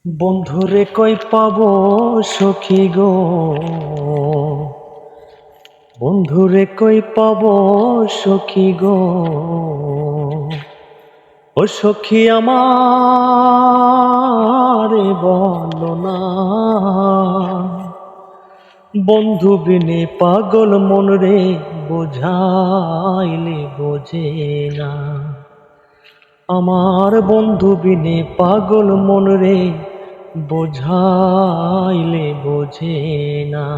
বন্ধুরে কই পাবো সখী গো, বন্ধুরে কই পাবো সখী গো, ও সখী আমারে বলো না। বন্ধু বিনে পাগল মন রে, বোঝাইলে বোঝে না। আমার বন্ধু বিনে পাগল মন রে, বোঝাইলে বোঝে না।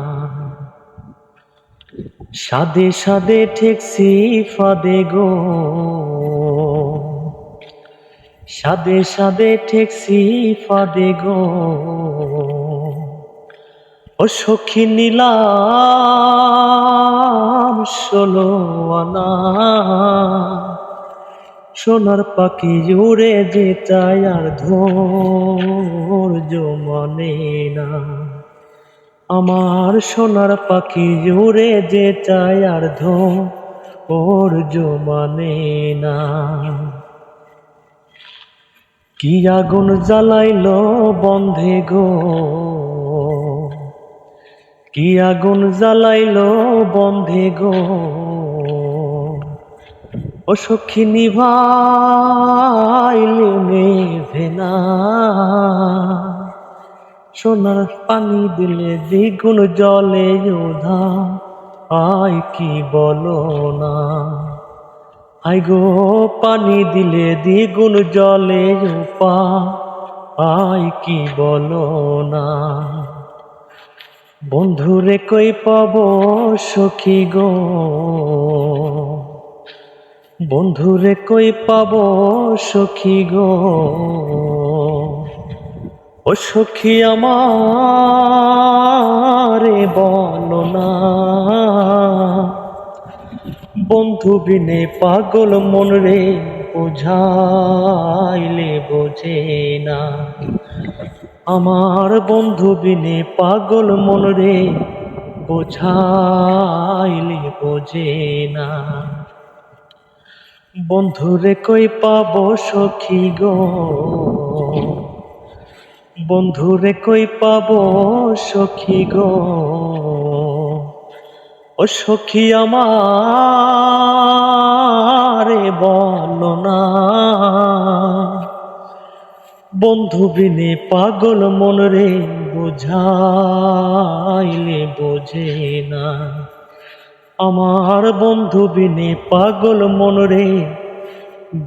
সাদে সাদে ঠেকছি ফাদে গো, সাদে সাদে ঠেকছি ফাদে গো, ও সখী নিলাম 16 আনা। সোনার পাখি উড়ে যে চায় আর ধৈর্য মানে না। আমার সোনার পাখি উড়ে যে চায় আর ধৈর্য মানে না। কি আগুন জ্বালাইলো বন্ধে গো, কি আগুন জ্বালাইলো বন্ধে গো, ও সখী নিভাইলে নেভে না। সোনার পানি দিলে দ্বিগুণ জলে যোধা, আয় কি বলো না। আই গো পানি দিলে দ্বিগুণ জলে পা, আয় কি বলো না। বন্ধুরে কই পাবো সখী গো, বন্ধুরে কই পাবো সখী গো, ও সখী আমারে বলো না। বন্ধু বিনে পাগল মন রে, বোঝাইলে বোঝে না। আমার বন্ধু বিনে পাগল মন রে, বোঝাইলে বোঝে না। বন্ধুরে কই পাবো সখী গো, বন্ধুরে কই পাবো সখী গো, ও সখী আমারে বলো না। বন্ধু বিনে পাগল মন রে, বোঝাইলে বোঝে না। আমার বন্ধু বিনে পাগল মন রে,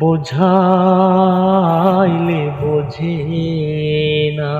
বোঝাইলে বোঝে না।